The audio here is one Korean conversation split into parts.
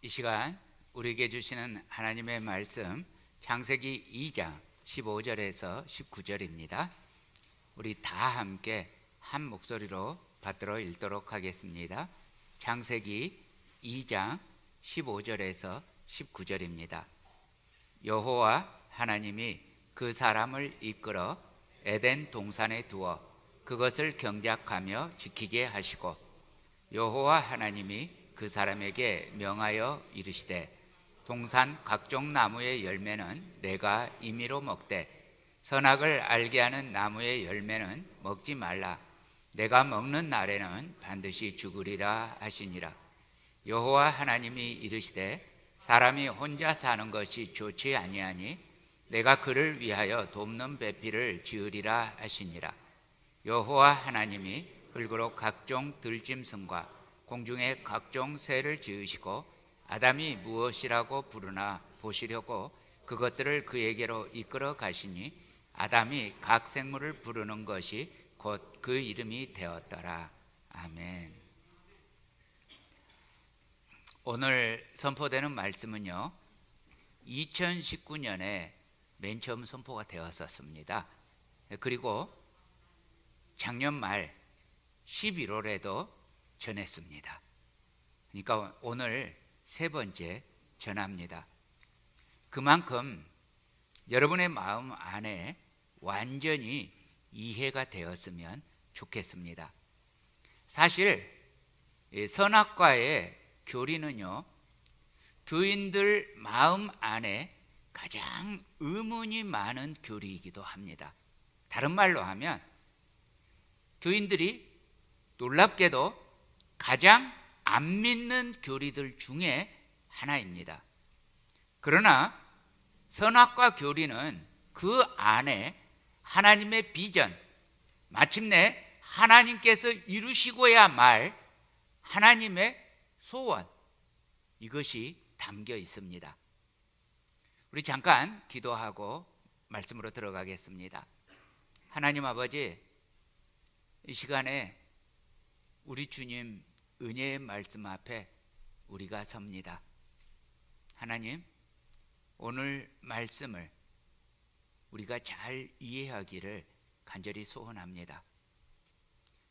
시간 우리에게 주시는 하나님의 말씀 창세기 2장 15절에서 19절입니다. 우리 다 함께 한 목소리로 받들어 읽도록 하겠습니다. 창세기 2장 15절에서 19절입니다. 여호와 하나님이 그 사람을 이끌어 에덴 동산에 두어 그것을 경작하며 지키게 하시고 여호와 하나님이 그 사람에게 명하여 이르시되 동산 각종 나무의 열매는 내가 임의로 먹되 선악을 알게 하는 나무의 열매는 먹지 말라. 내가 먹는 날에는 반드시 죽으리라 하시니라. 여호와 하나님이 이르시되 사람이 혼자 사는 것이 좋지 아니하니 내가 그를 위하여 돕는 배필을 지으리라 하시니라. 여호와 하나님이 흙으로 각종 들짐승과 공중에 각종 새를 지으시고 아담이 무엇이라고 부르나 보시려고 그것들을 그에게로 이끌어 가시니 아담이 각 생물을 부르는 것이 곧 그 이름이 되었더라. 아멘. 오늘 선포되는 말씀은요, 2019년에 맨 처음 선포가 되었었습니다. 그리고 작년 말 11월에도 전했습니다. 그러니까 오늘 세 번째 전합니다. 그만큼 여러분의 마음 안에 완전히 이해가 되었으면 좋겠습니다. 사실 선악과의 교리는요, 교인들 마음 안에 가장 의문이 많은 교리이기도 합니다. 다른 말로 하면 교인들이 놀랍게도 가장 안 믿는 교리들 중에 하나입니다. 그러나 선악과 교리는 그 안에 하나님의 비전, 마침내 하나님께서 이루시고야 말 하나님의 소원, 이것이 담겨 있습니다. 우리 잠깐 기도하고 말씀으로 들어가겠습니다. 하나님 아버지, 이 시간에 우리 주님 은혜의 말씀 앞에 우리가 섭니다. 하나님, 오늘 말씀을 우리가 잘 이해하기를 간절히 소원합니다.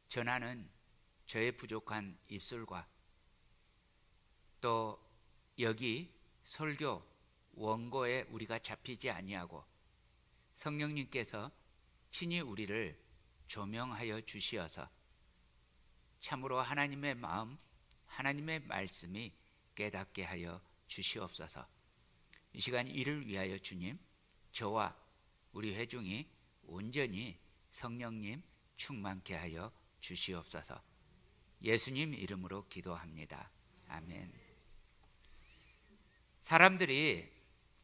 전하는 저의 부족한 입술과 또 여기 설교 원고에 우리가 잡히지 아니하고 성령님께서 친히 우리를 조명하여 주시어서 참으로 하나님의 마음, 하나님의 말씀이 깨닫게 하여 주시옵소서. 이 시간 이를 위하여 주님, 저와 우리 회중이 온전히 성령님 충만케 하여 주시옵소서. 예수님 이름으로 기도합니다. 아멘. 사람들이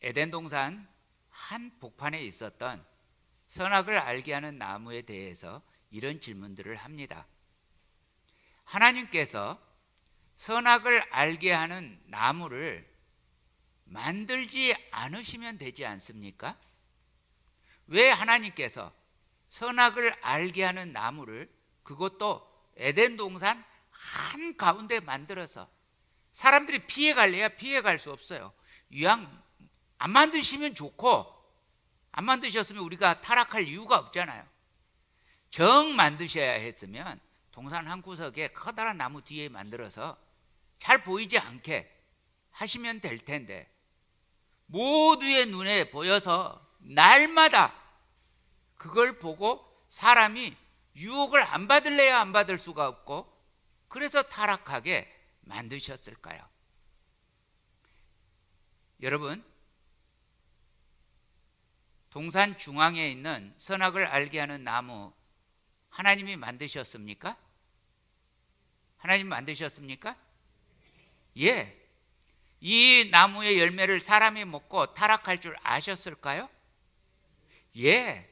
에덴 동산 한 복판에 있었던 선악을 알게 하는 나무에 대해서 이런 질문들을 합니다. 하나님께서 선악을 알게 하는 나무를 만들지 않으시면 되지 않습니까? 왜 하나님께서 선악을 알게 하는 나무를, 그것도 에덴 동산 한가운데 만들어서 사람들이 피해갈래야 피해갈 수 없어요. 이왕 안 만드시면 좋고, 안 만드셨으면 우리가 타락할 이유가 없잖아요. 정 만드셔야 했으면 동산 한 구석에 커다란 나무 뒤에 만들어서 잘 보이지 않게 하시면 될 텐데, 모두의 눈에 보여서 날마다 그걸 보고 사람이 유혹을 안 받을래야 안 받을 수가 없고, 그래서 타락하게 만드셨을까요? 여러분, 동산 중앙에 있는 선악을 알게 하는 나무 하나님이 만드셨습니까? 하나님 만드셨습니까? 예. 이 나무의 열매를 사람이 먹고 타락할 줄 아셨을까요? 예.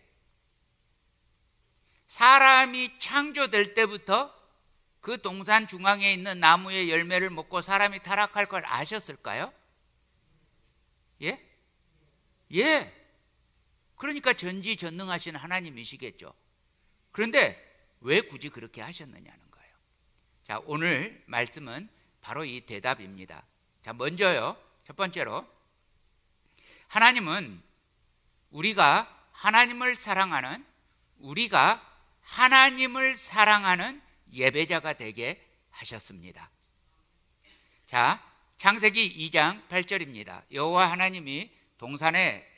사람이 창조될 때부터 그 동산 중앙에 있는 나무의 열매를 먹고 사람이 타락할 걸 아셨을까요? 예? 예. 그러니까 전지전능하신 하나님이시겠죠. 그런데 왜 굳이 그렇게 하셨느냐는 거예요. 자, 오늘 말씀은 바로 이 대답입니다. 자, 먼저요. 첫 번째로 하나님은 우리가 하나님을 사랑하는 예배자가 되게 하셨습니다. 자, 창세기 2장 8절입니다. 여호와 하나님이 동방의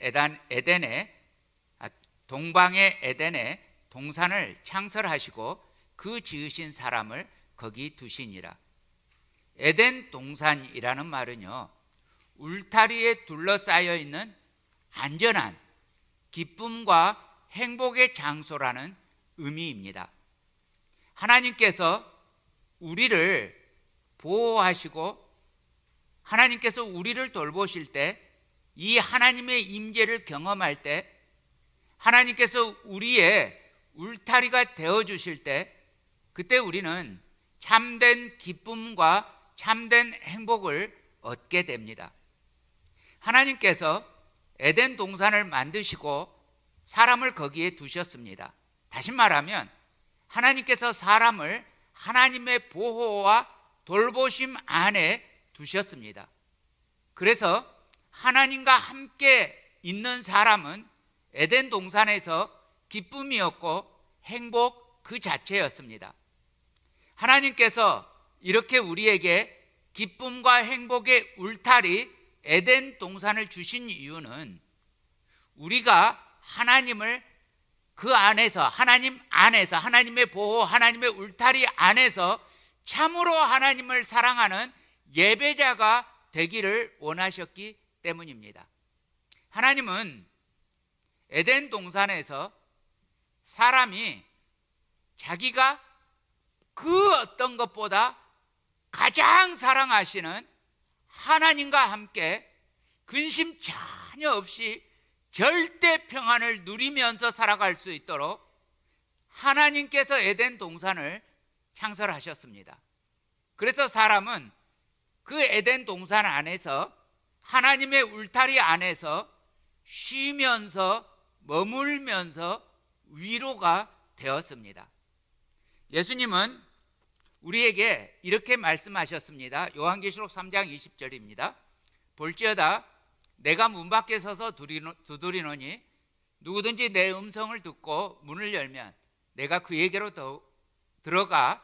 에덴에 동산을 창설하시고 그 지으신 사람을 거기 두시니라. 에덴 동산이라는 말은요, 울타리에 둘러싸여 있는 안전한 기쁨과 행복의 장소라는 의미입니다. 하나님께서 우리를 보호하시고 하나님께서 우리를 돌보실 때, 이 하나님의 임재를 경험할 때, 하나님께서 우리의 울타리가 되어주실 때, 그때 우리는 참된 기쁨과 참된 행복을 얻게 됩니다. 하나님께서 에덴 동산을 만드시고 사람을 거기에 두셨습니다. 다시 말하면 하나님께서 사람을 하나님의 보호와 돌보심 안에 두셨습니다. 그래서 하나님과 함께 있는 사람은 에덴 동산에서 기쁨이었고 행복 그 자체였습니다. 하나님께서 이렇게 우리에게 기쁨과 행복의 울타리 에덴 동산을 주신 이유는 우리가 하나님을 그 안에서, 하나님 안에서, 하나님의 보호, 하나님의 울타리 안에서 참으로 하나님을 사랑하는 예배자가 되기를 원하셨기 때문입니다. 하나님은 에덴 동산에서 사람이 자기가 그 어떤 것보다 가장 사랑하시는 하나님과 함께 근심 전혀 없이 절대 평안을 누리면서 살아갈 수 있도록 하나님께서 에덴 동산을 창설하셨습니다. 그래서 사람은 그 에덴 동산 안에서 하나님의 울타리 안에서 쉬면서 머물면서 위로가 되었습니다. 예수님은 우리에게 이렇게 말씀하셨습니다. 요한계시록 3장 20절입니다. 볼지어다 내가 문 밖에 서서 두드리노니 누구든지 내 음성을 듣고 문을 열면 내가 그에게로 들어가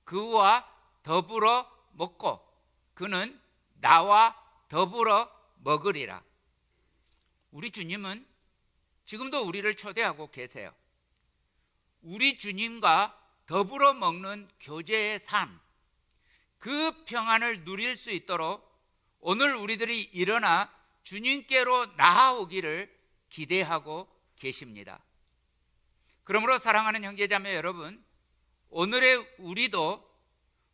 그와 더불어 먹고 그는 나와 더불어 먹으리라. 우리 주님은 지금도 우리를 초대하고 계세요. 우리 주님과 더불어 먹는 교제의 삶, 그 평안을 누릴 수 있도록 오늘 우리들이 일어나 주님께로 나아오기를 기대하고 계십니다. 그러므로 사랑하는 형제자매 여러분, 오늘의 우리도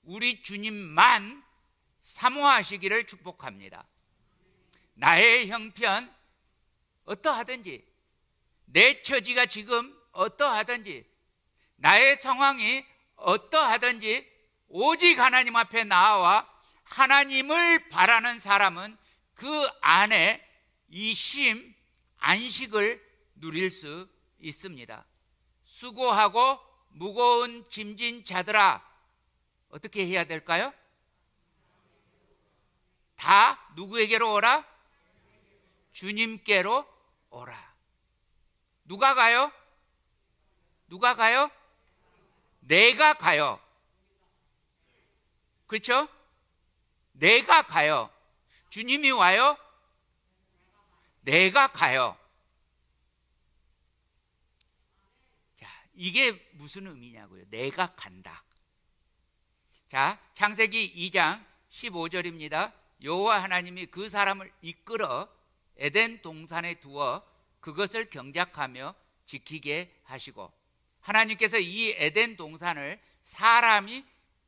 우리 주님만 사모하시기를 축복합니다. 나의 형편 어떠하든지, 내 처지가 지금 어떠하든지, 나의 상황이 어떠하든지 오직 하나님 앞에 나와 하나님을 바라는 사람은 그 안에 이 쉼, 안식을 누릴 수 있습니다. 수고하고 무거운 짐진 자들아, 어떻게 해야 될까요? 다 누구에게로 오라? 주님께로 오라. 누가 가요? 누가 가요? 내가 가요. 그렇죠? 내가 가요. 주님이 와요? 내가 가요. 자, 이게 무슨 의미냐고요? 내가 간다. 자, 창세기 2장 15절입니다. 여호와 하나님이 그 사람을 이끌어 에덴 동산에 두어 그것을 경작하며 지키게 하시고, 하나님께서 이 에덴 동산을 사람이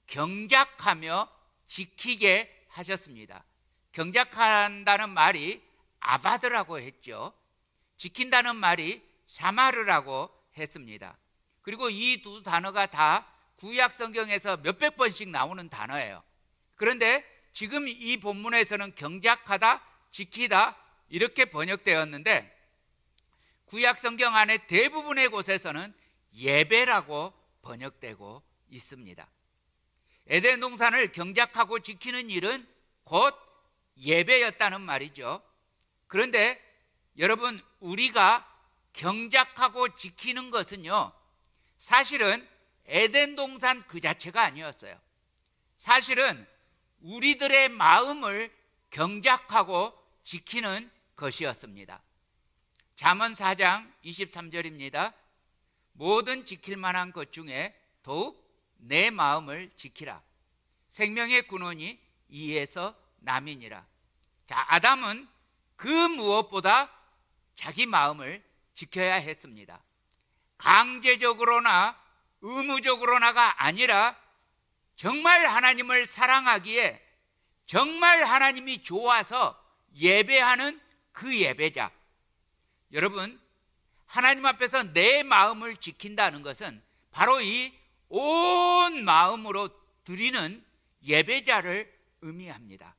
경작하며 지키게 하셨습니다. 경작한다는 말이 아바드라고 했죠. 지킨다는 말이 사마르라고 했습니다. 그리고 이 두 단어가 다 구약 성경에서 몇백 번씩 나오는 단어예요. 그런데 지금 이 본문에서는 경작하다, 지키다 이렇게 번역되었는데, 구약 성경 안에 대부분의 곳에서는 예배라고 번역되고 있습니다. 에덴 동산을 경작하고 지키는 일은 곧 예배였다는 말이죠. 그런데 여러분, 우리가 경작하고 지키는 것은요, 사실은 에덴 동산 그 자체가 아니었어요. 사실은 우리들의 마음을 경작하고 지키는 것이었습니다. 잠언 4장 23절입니다. 모든 지킬 만한 것 중에 더욱 내 마음을 지키라. 생명의 근원이 이에서 남이니라. 자, 아담은 그 무엇보다 자기 마음을 지켜야 했습니다. 강제적으로나 의무적으로나가 아니라 정말 하나님을 사랑하기에 정말 하나님이 좋아서 예배하는 그 예배자. 여러분, 하나님 앞에서 내 마음을 지킨다는 것은 바로 이 온 마음으로 드리는 예배자를 의미합니다.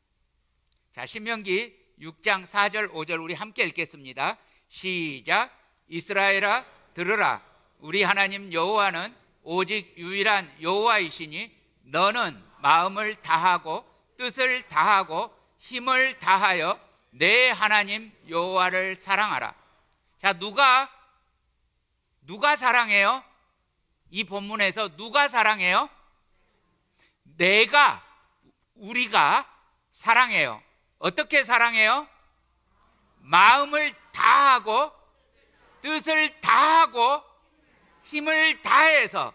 자, 신명기 6장 4절 5절 우리 함께 읽겠습니다. 시작. 이스라엘아 들으라. 우리 하나님 여호와는 오직 유일한 여호와이시니 너는 마음을 다하고 뜻을 다하고 힘을 다하여 내 하나님 여호와를 사랑하라. 자, 누가 사랑해요? 이 본문에서 누가 사랑해요? 우리가 사랑해요. 어떻게 사랑해요? 마음을 다하고 뜻을 다하고 힘을 다해서.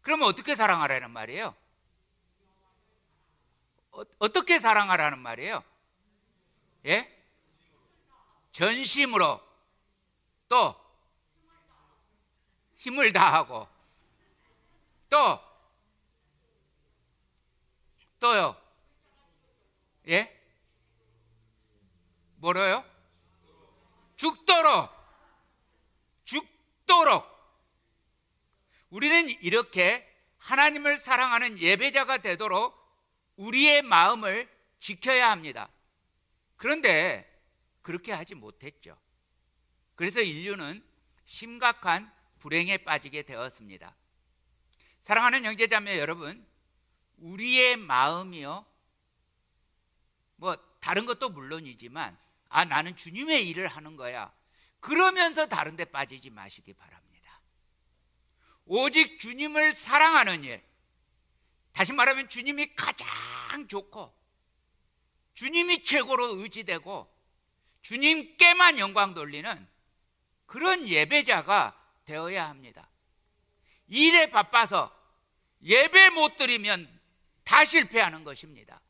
그러면 어떻게 사랑하라는 말이에요? 어떻게 사랑하라는 말이에요? 예? 전심으로, 또 힘을 다하고, 또요. 예? 뭐로요? 죽도록. 우리는 이렇게 하나님을 사랑하는 예배자가 되도록 우리의 마음을 지켜야 합니다. 그런데 그렇게 하지 못했죠. 그래서 인류는 심각한 불행에 빠지게 되었습니다. 사랑하는 형제자매 여러분, 우리의 마음이요, 뭐 다른 것도 물론이지만 나는 주님의 일을 하는 거야, 그러면서 다른 데 빠지지 마시기 바랍니다. 오직 주님을 사랑하는 일, 다시 말하면 주님이 가장 좋고 주님이 최고로 의지되고 주님께만 영광 돌리는 그런 예배자가 되어야 합니다. 일에 바빠서 예배 못 드리면 다 실패하는 것입니다.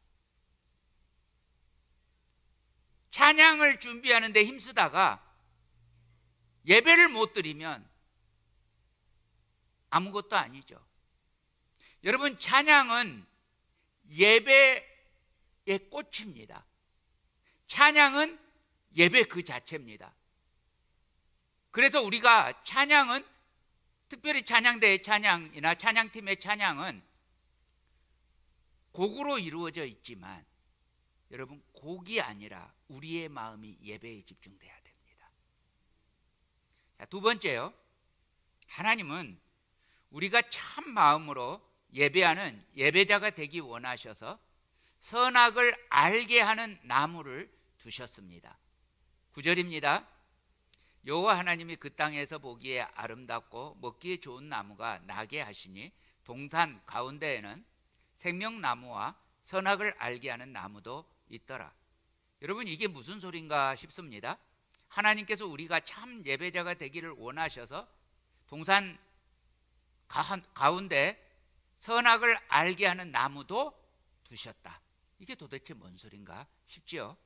찬양을 준비하는데 힘쓰다가 예배를 못 드리면 아무것도 아니죠. 여러분, 찬양은 예배의 꽃입니다. 찬양은 예배 그 자체입니다. 그래서 우리가 찬양은, 특별히 찬양대의 찬양이나 찬양팀의 찬양은 곡으로 이루어져 있지만 여러분, 곡이 아니라 우리의 마음이 예배에 집중돼야 됩니다. 자, 두 번째요, 하나님은 우리가 참 마음으로 예배하는 예배자가 되기 원하셔서 선악을 알게 하는 나무를 두셨습니다. 9절입니다. 여호와 하나님이 그 땅에서 보기에 아름답고 먹기에 좋은 나무가 나게 하시니 동산 가운데에는 생명나무와 선악을 알게 하는 나무도 있더라. 여러분, 이게 무슨 소린가 싶습니다. 하나님께서 우리가 참 예배자가 되기를 원하셔서 동산 가운데 선악을 알게 하는 나무도 두셨다. 이게 도대체 뭔 소린가 싶지요.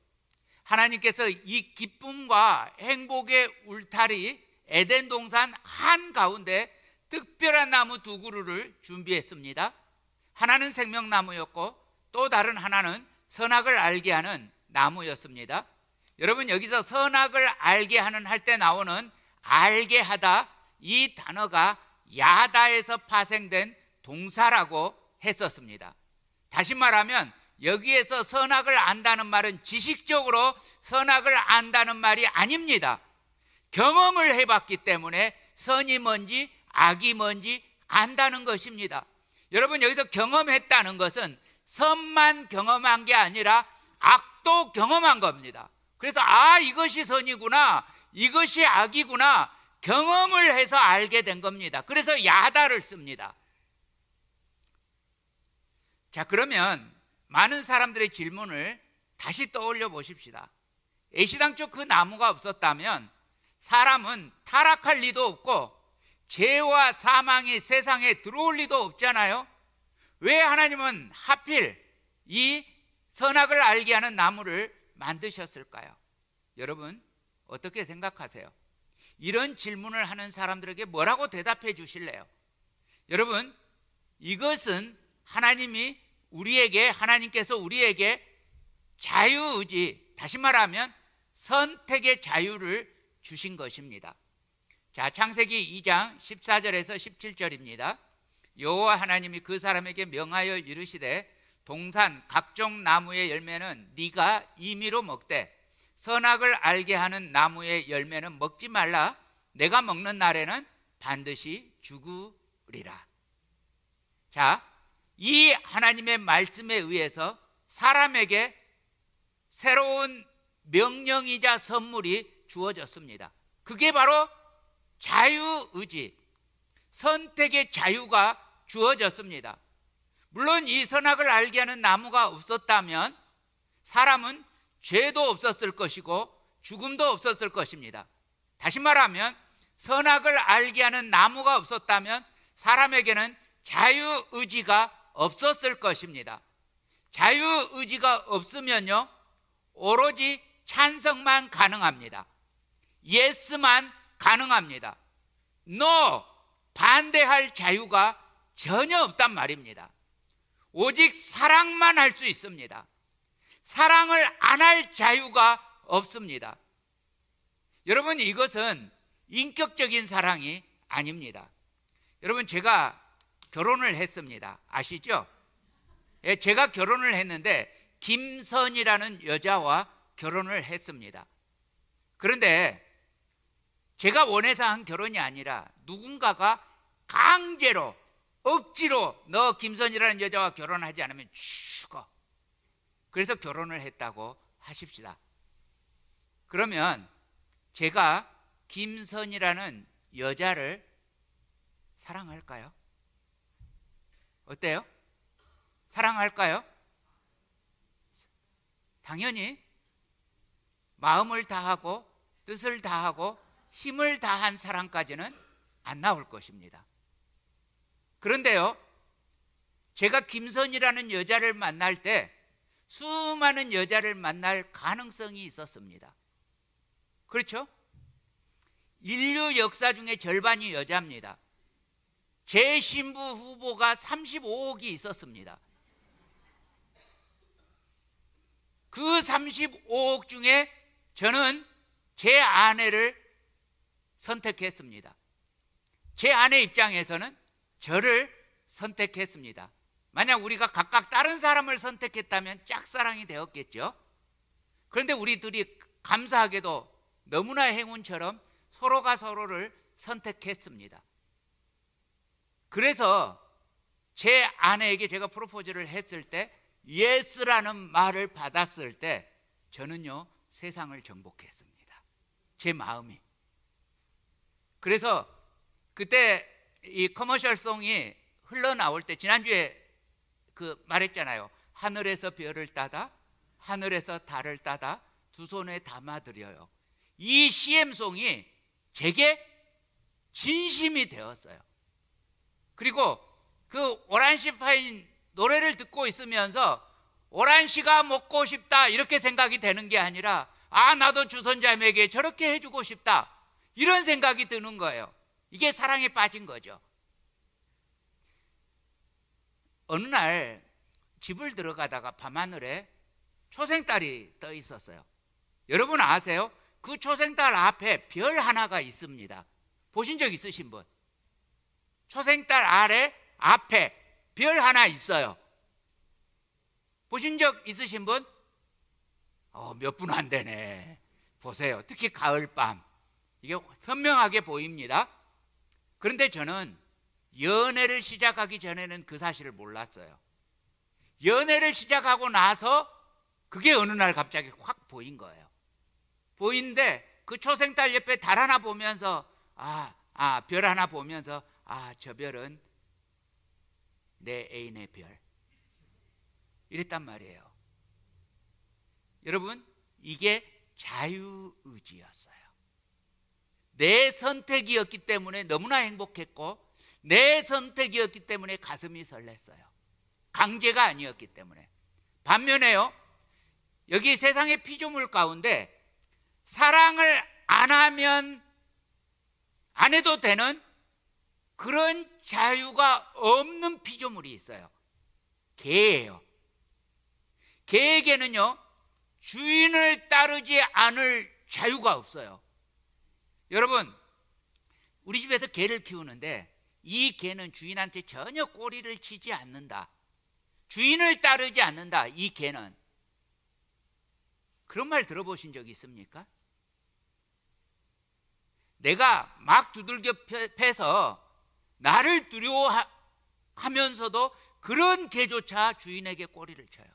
하나님께서 이 기쁨과 행복의 울타리 에덴 동산 한가운데 특별한 나무 두 그루를 준비했습니다. 하나는 생명나무였고 또 다른 하나는 선악을 알게 하는 나무였습니다. 여러분, 여기서 선악을 알게 하는 할 때 나오는 알게 하다, 이 단어가 야다에서 파생된 동사라고 했었습니다. 다시 말하면 여기에서 선악을 안다는 말은 지식적으로 선악을 안다는 말이 아닙니다. 경험을 해봤기 때문에 선이 뭔지 악이 뭔지 안다는 것입니다. 여러분, 여기서 경험했다는 것은 선만 경험한 게 아니라 악도 경험한 겁니다. 그래서 이것이 선이구나, 이것이 악이구나 경험을 해서 알게 된 겁니다. 그래서 야다를 씁니다. 자, 그러면 많은 사람들의 질문을 다시 떠올려 보십시다. 애시당초 그 나무가 없었다면 사람은 타락할 리도 없고 죄와 사망이 세상에 들어올 리도 없잖아요. 왜 하나님은 하필 이 선악을 알게 하는 나무를 만드셨을까요? 여러분 어떻게 생각하세요? 이런 질문을 하는 사람들에게 뭐라고 대답해 주실래요? 여러분, 이것은 하나님께서 우리에게 자유의지, 다시 말하면 선택의 자유를 주신 것입니다. 자, 창세기 2장 14절에서 17절입니다. 여호와 하나님이 그 사람에게 명하여 이르시되 동산 각종 나무의 열매는 네가 임의로 먹되 선악을 알게 하는 나무의 열매는 먹지 말라. 내가 먹는 날에는 반드시 죽으리라. 자, 이 하나님의 말씀에 의해서 사람에게 새로운 명령이자 선물이 주어졌습니다. 그게 바로 자유의지, 선택의 자유가 주어졌습니다. 물론 이 선악을 알게 하는 나무가 없었다면 사람은 죄도 없었을 것이고 죽음도 없었을 것입니다. 다시 말하면 선악을 알게 하는 나무가 없었다면 사람에게는 자유의지가 없었을 것입니다. 자유의지가 없으면요, 오로지 찬성만 가능합니다. 예스만 가능합니다. No, 반대할 자유가 전혀 없단 말입니다. 오직 사랑만 할 수 있습니다. 사랑을 안 할 자유가 없습니다. 여러분, 이것은 인격적인 사랑이 아닙니다. 여러분, 제가 결혼을 했습니다. 아시죠? 예, 제가 결혼을 했는데 김선이라는 여자와 결혼을 했습니다. 그런데 제가 원해서 한 결혼이 아니라 누군가가 강제로 억지로 너 김선이라는 여자와 결혼하지 않으면 죽어, 그래서 결혼을 했다고 하십시다. 그러면 제가 김선이라는 여자를 사랑할까요? 어때요? 사랑할까요? 당연히 마음을 다하고 뜻을 다하고 힘을 다한 사랑까지는 안 나올 것입니다. 그런데요, 제가 김선이라는 여자를 만날 때 수많은 여자를 만날 가능성이 있었습니다. 그렇죠? 인류 역사 중에 절반이 여자입니다. 제 신부 후보가 35억이 있었습니다. 그 35억 중에 저는 제 아내를 선택했습니다. 제 아내 입장에서는 저를 선택했습니다. 만약 우리가 각각 다른 사람을 선택했다면 짝사랑이 되었겠죠. 그런데 우리 둘이 감사하게도 너무나 행운처럼 서로가 서로를 선택했습니다. 그래서 제 아내에게 제가 프로포즈를 했을 때 예스라는 말을 받았을 때 저는요, 세상을 정복했습니다. 제 마음이. 그래서 그때 이 커머셜송이 흘러나올 때 지난주에 말했잖아요. 하늘에서 별을 따다 하늘에서 달을 따다 두 손에 담아드려요. 이 CM송이 제게 진심이 되었어요. 그리고 그 오란시 파인 노래를 듣고 있으면서 오란시가 먹고 싶다 이렇게 생각이 되는 게 아니라 나도 주선자매에게 저렇게 해주고 싶다 이런 생각이 드는 거예요. 이게 사랑에 빠진 거죠. 어느 날 집을 들어가다가 밤하늘에 초생달이 떠 있었어요. 여러분 아세요? 그 초생달 앞에 별 하나가 있습니다. 보신 적 있으신 분? 초생달 앞에 별 하나 있어요. 보신 적 있으신 분? 몇 분 안 되네. 보세요. 특히 가을밤 이게 선명하게 보입니다. 그런데 저는 연애를 시작하기 전에는 그 사실을 몰랐어요. 연애를 시작하고 나서 그게 어느 날 갑자기 확 보인 거예요. 보이는데 그 초생달 옆에 달 하나 보면서 별 하나 보면서 저 별은 내 애인의 별, 이랬단 말이에요. 여러분, 이게 자유의지였어요. 내 선택이었기 때문에 너무나 행복했고, 내 선택이었기 때문에 가슴이 설렜어요. 강제가 아니었기 때문에. 반면에요, 여기 세상의 피조물 가운데 사랑을 안 하면 안 해도 되는 그런 자유가 없는 피조물이 있어요. 개예요. 개에게는요, 주인을 따르지 않을 자유가 없어요. 여러분, 우리 집에서 개를 키우는데 이 개는 주인한테 전혀 꼬리를 치지 않는다, 주인을 따르지 않는다, 이 개는. 그런 말 들어보신 적 있습니까? 내가 막 두들겨 패서 나를 두려워하면서도 그런 개조차 주인에게 꼬리를 쳐요.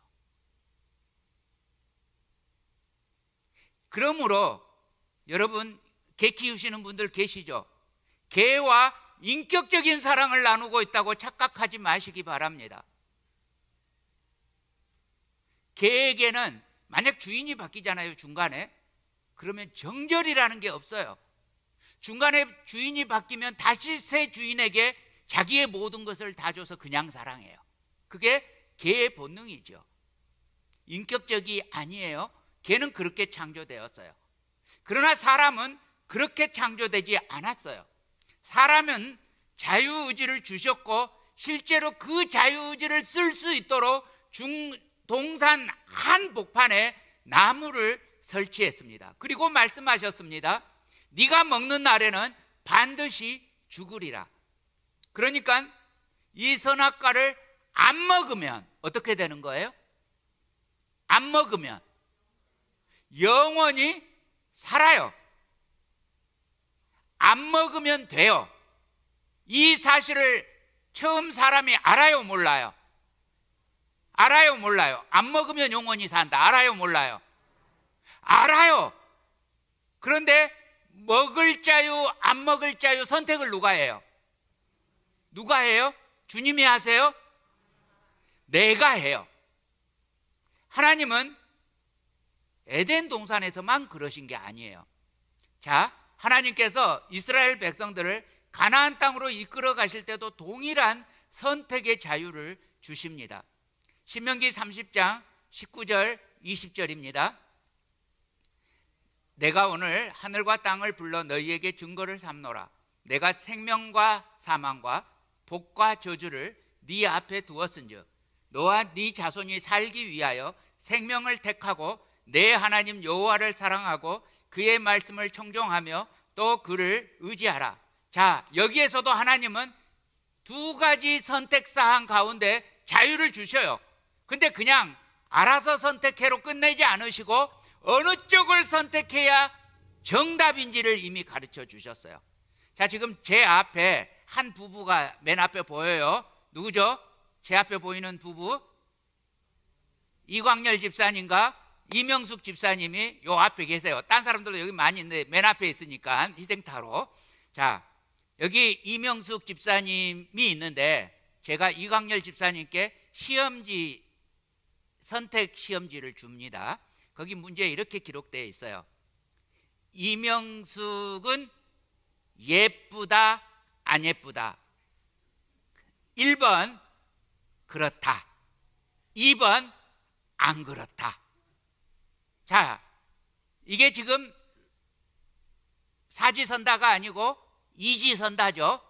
그러므로 여러분, 개 키우시는 분들 계시죠? 개와 인격적인 사랑을 나누고 있다고 착각하지 마시기 바랍니다. 개에게는 만약 주인이 바뀌잖아요, 중간에. 그러면 정절이라는 게 없어요. 중간에 주인이 바뀌면 다시 새 주인에게 자기의 모든 것을 다 줘서 그냥 사랑해요. 그게 개의 본능이죠. 인격적이 아니에요. 개는 그렇게 창조되었어요. 그러나 사람은 그렇게 창조되지 않았어요. 사람은 자유의지를 주셨고, 실제로 그 자유의지를 쓸 수 있도록 동산 한복판에 나무를 설치했습니다. 그리고 말씀하셨습니다. 네가 먹는 날에는 반드시 죽으리라. 그러니까 이 선악과를 안 먹으면 어떻게 되는 거예요? 안 먹으면 영원히 살아요. 안 먹으면 돼요. 이 사실을 처음 사람이 알아요, 몰라요? 알아요, 몰라요? 안 먹으면 영원히 산다. 알아요, 몰라요? 알아요. 그런데 먹을 자유, 안 먹을 자유 선택을 누가 해요? 누가 해요? 주님이 하세요? 내가 해요. 하나님은 에덴 동산에서만 그러신 게 아니에요. 자, 하나님께서 이스라엘 백성들을 가나안 땅으로 이끌어 가실 때도 동일한 선택의 자유를 주십니다. 신명기 30장 19절 20절입니다. 내가 오늘 하늘과 땅을 불러 너희에게 증거를 삼노라. 내가 생명과 사망과 복과 저주를 네 앞에 두었은즉 너와 네 자손이 살기 위하여 생명을 택하고 내 하나님 여호와를 사랑하고 그의 말씀을 청종하며 또 그를 의지하라. 자, 여기에서도 하나님은 두 가지 선택사항 가운데 자유를 주셔요. 근데 그냥 알아서 선택해로 끝내지 않으시고 어느 쪽을 선택해야 정답인지를 이미 가르쳐 주셨어요. 자, 지금 제 앞에 한 부부가 맨 앞에 보여요. 누구죠? 제 앞에 보이는 부부, 이광열 집사님과 이명숙 집사님이 요 앞에 계세요. 딴 사람들도 여기 많이 있는데 맨 앞에 있으니까 희생타로. 자, 여기 이명숙 집사님이 있는데 제가 이광열 집사님께 시험지, 선택 시험지를 줍니다. 거기 문제에 이렇게 기록되어 있어요. 이명숙은 예쁘다, 안 예쁘다. 1번 그렇다, 2번 안 그렇다. 자, 이게 지금 사지선다가 아니고 이지선다죠.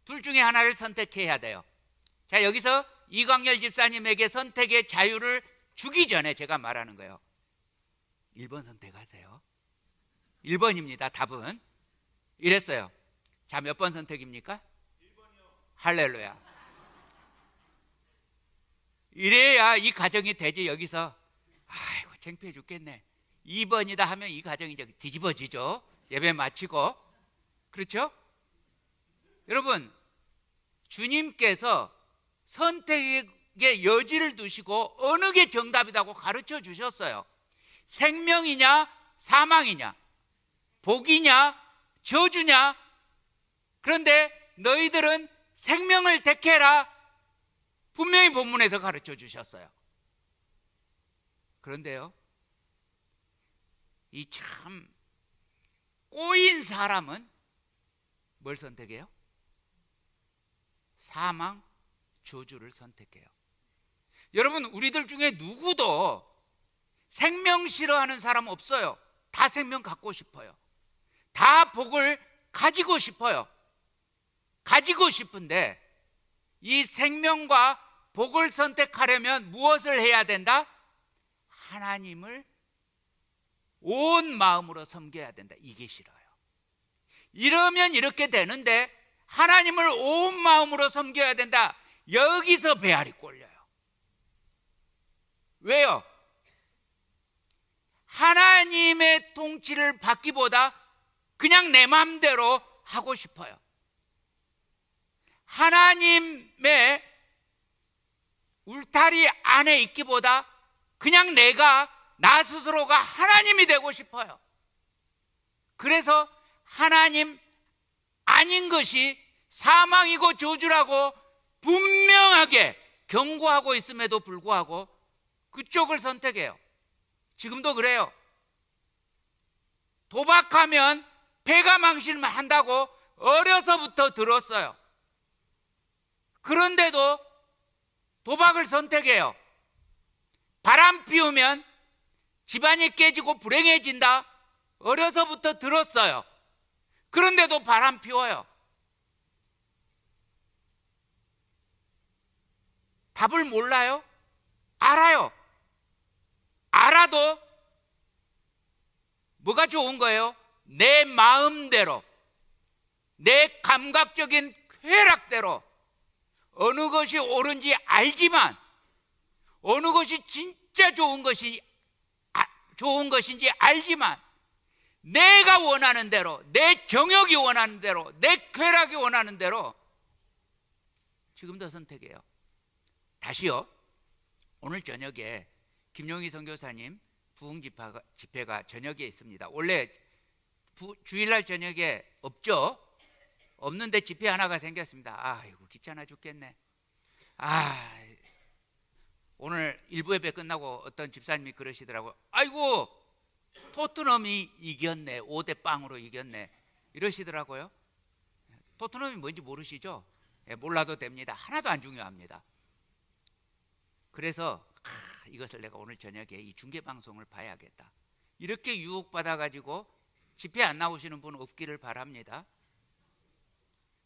둘 중에 하나를 선택해야 돼요. 자, 여기서 이광열 집사님에게 선택의 자유를 주기 전에 제가 말하는 거예요. 1번 선택하세요. 1번입니다. 답은. 이랬어요. 자, 몇 번 선택입니까? 1번이요. 할렐루야. 이래야 이 가정이 되지. 여기서 아이고 창피해 죽겠네, 2번이다 하면 이 가정이 이제 뒤집어지죠. 예배 마치고. 그렇죠? 여러분, 주님께서 선택의 여지를 두시고 어느 게 정답이라고 가르쳐 주셨어요. 생명이냐 사망이냐, 복이냐 저주냐. 그런데 너희들은 생명을 택해라, 분명히 본문에서 가르쳐 주셨어요. 그런데요, 이 참 꼬인 사람은 뭘 선택해요? 사망, 저주를 선택해요. 여러분, 우리들 중에 누구도 생명 싫어하는 사람 없어요. 다 생명 갖고 싶어요. 다 복을 가지고 싶어요. 가지고 싶은데 이 생명과 복을 선택하려면 무엇을 해야 된다? 하나님을 온 마음으로 섬겨야 된다. 이게 싫어요. 이러면 이렇게 되는데 하나님을 온 마음으로 섬겨야 된다. 여기서 배알이 꼴려요. 왜요? 하나님의 통치를 받기보다 그냥 내 마음대로 하고 싶어요. 하나님의 울타리 안에 있기보다 그냥 나 스스로가 하나님이 되고 싶어요. 그래서 하나님 아닌 것이 사망이고 저주라고 분명하게 경고하고 있음에도 불구하고 그쪽을 선택해요. 지금도 그래요. 도박하면 배가 망신한다고 어려서부터 들었어요. 그런데도 도박을 선택해요. 바람 피우면 집안이 깨지고 불행해진다, 어려서부터 들었어요. 그런데도 바람 피워요. 답을 몰라요? 알아요. 알아도 뭐가 좋은 거예요? 내 마음대로, 내 감각적인 쾌락대로 어느 것이 옳은지 알지만, 어느 것이 진짜 좋은 것인지 알지만 내가 원하는 대로, 내 정욕이 원하는 대로, 내 쾌락이 원하는 대로 지금도 선택해요. 다시요, 오늘 저녁에 김용희 선교사님 부흥 집회가 저녁에 있습니다. 원래 주일날 저녁에 없죠? 없는데 집회 하나가 생겼습니다. 아이고 귀찮아 죽겠네. 오늘 일부 예배 끝나고 어떤 집사님이 그러시더라고요. 아이고 토트넘이 이겼네, 5대0으로 이겼네, 이러시더라고요. 토트넘이 뭔지 모르시죠? 몰라도 됩니다. 하나도 안 중요합니다. 그래서 이것을 내가 오늘 저녁에 이 중계방송을 봐야겠다, 이렇게 유혹받아가지고 집회 안 나오시는 분 없기를 바랍니다.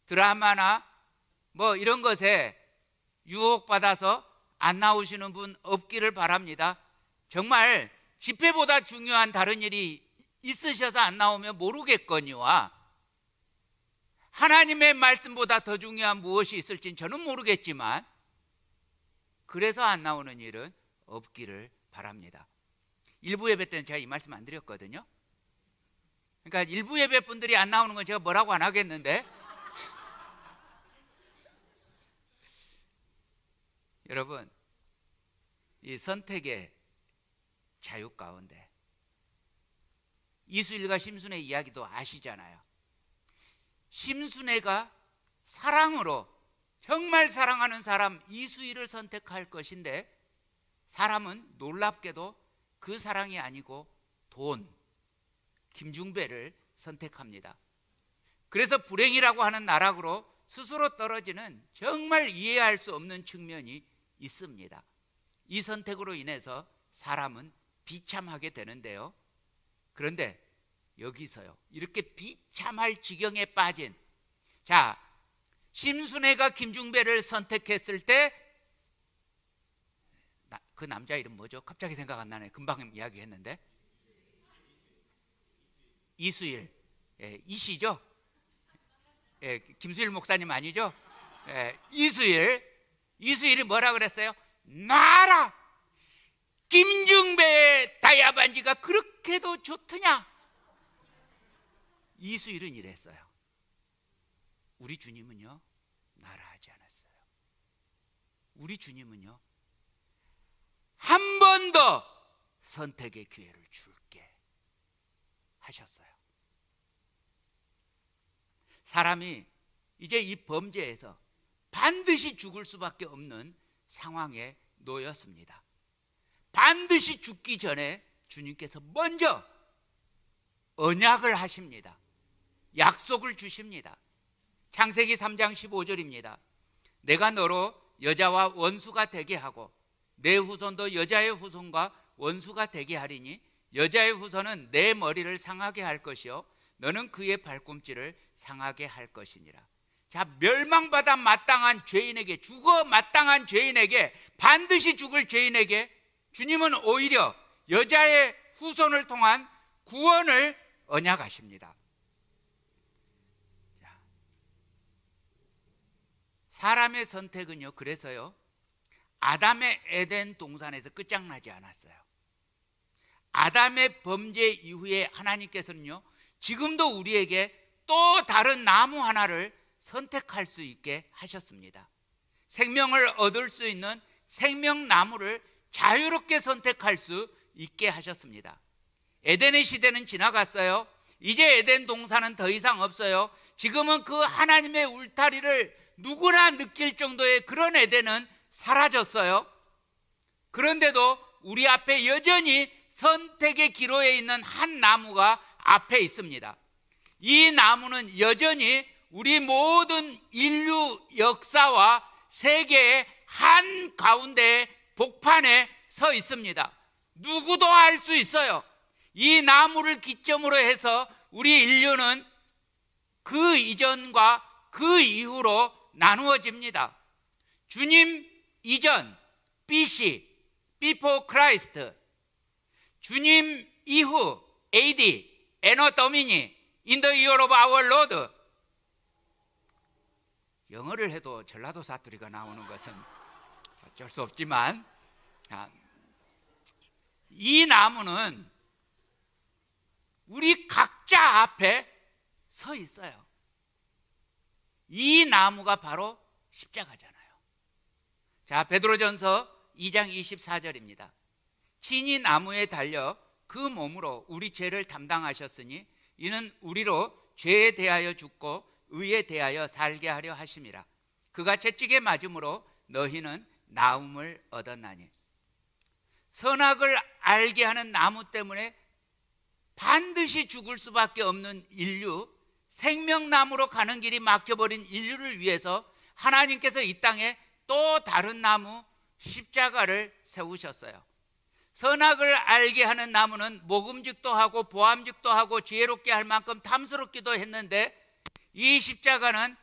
드라마나 뭐 이런 것에 유혹받아서 안 나오시는 분 없기를 바랍니다. 정말 집회보다 중요한 다른 일이 있으셔서 안 나오면 모르겠거니와 하나님의 말씀보다 더 중요한 무엇이 있을진 저는 모르겠지만 그래서 안 나오는 일은 없기를 바랍니다. 일부 예배 때는 제가 이 말씀 안 드렸거든요. 그러니까 일부 예배 분들이 안 나오는 건 제가 뭐라고 안 하겠는데 여러분, 이 선택의 자유 가운데 이수일과 심순의 이야기도 아시잖아요. 심순애가 사랑으로, 정말 사랑하는 사람 이수일을 선택할 것인데 사람은 놀랍게도 그 사랑이 아니고 돈, 김중배를 선택합니다. 그래서 불행이라고 하는 나락으로 스스로 떨어지는 정말 이해할 수 없는 측면이 있습니다. 이 선택으로 인해서 사람은 비참하게 되는데요. 그런데 여기서요, 이렇게 비참할 지경에 빠진, 자, 심순애가 김중배를 선택했을 때 그 남자 이름 뭐죠? 갑자기 생각 안 나네. 금방 이야기했는데 이수일, 이시죠? 김수일 목사님 아니죠? 이수일이 뭐라 그랬어요? 놔라! 김중배의 다이아 반지가 그렇게도 좋더냐? 이수일은 이랬어요. 우리 주님은요, 놔라 하지 않았어요. 우리 주님은요, 한 번 더 선택의 기회를 줄게 하셨어요. 사람이 이제 이 범죄에서 반드시 죽을 수밖에 없는 상황에 놓였습니다. 반드시 죽기 전에 주님께서 먼저 언약을 하십니다. 약속을 주십니다. 창세기 3장 15절입니다. 내가 너로 여자와 원수가 되게 하고 내 후손도 여자의 후손과 원수가 되게 하리니 여자의 후손은 내 머리를 상하게 할 것이요 너는 그의 발꿈치를 상하게 할 것이니라. 자, 멸망받아 마땅한 죄인에게, 죽어 마땅한 죄인에게, 반드시 죽을 죄인에게 주님은 오히려 여자의 후손을 통한 구원을 언약하십니다. 사람의 선택은요, 그래서요, 아담의 에덴 동산에서 끝장나지 않았어요. 아담의 범죄 이후에 하나님께서는요, 지금도 우리에게 또 다른 나무 하나를 선택할 수 있게 하셨습니다. 생명을 얻을 수 있는 생명나무를 자유롭게 선택할 수 있게 하셨습니다. 에덴의 시대는 지나갔어요. 이제 에덴 동산은 더 이상 없어요. 지금은 그 하나님의 울타리를 누구나 느낄 정도의 그런 에덴은 사라졌어요. 그런데도 우리 앞에 여전히 선택의 기로에 있는 한 나무가 앞에 있습니다. 이 나무는 여전히 우리 모든 인류 역사와 세계의 한 가운데 복판에 서 있습니다. 누구도 알 수 있어요. 이 나무를 기점으로 해서 우리 인류는 그 이전과 그 이후로 나누어집니다. 주님 이전, BC, Before Christ, 주님 이후, AD, Anno Domini, In the year of our Lord. 영어를 해도 전라도 사투리가 나오는 것은 어쩔 수 없지만, 이 나무는 우리 각자 앞에 서 있어요. 이 나무가 바로 십자가잖아요. 자, 베드로전서 2장 24절입니다. 친히 나무에 달려 그 몸으로 우리 죄를 담당하셨으니 이는 우리로 죄에 대하여 죽고 의에 대하여 살게 하려 하심이라. 그가 채찍에 맞음으로 너희는 나음을 얻었나니. 선악을 알게 하는 나무 때문에 반드시 죽을 수밖에 없는 인류, 생명나무로 가는 길이 막혀버린 인류를 위해서 하나님께서 이 땅에 또 다른 나무, 십자가를 세우셨어요. 선악을 알게 하는 나무는 먹음직도 하고 보암직도 하고 지혜롭게 할 만큼 탐스럽기도 했는데, 이 십자가는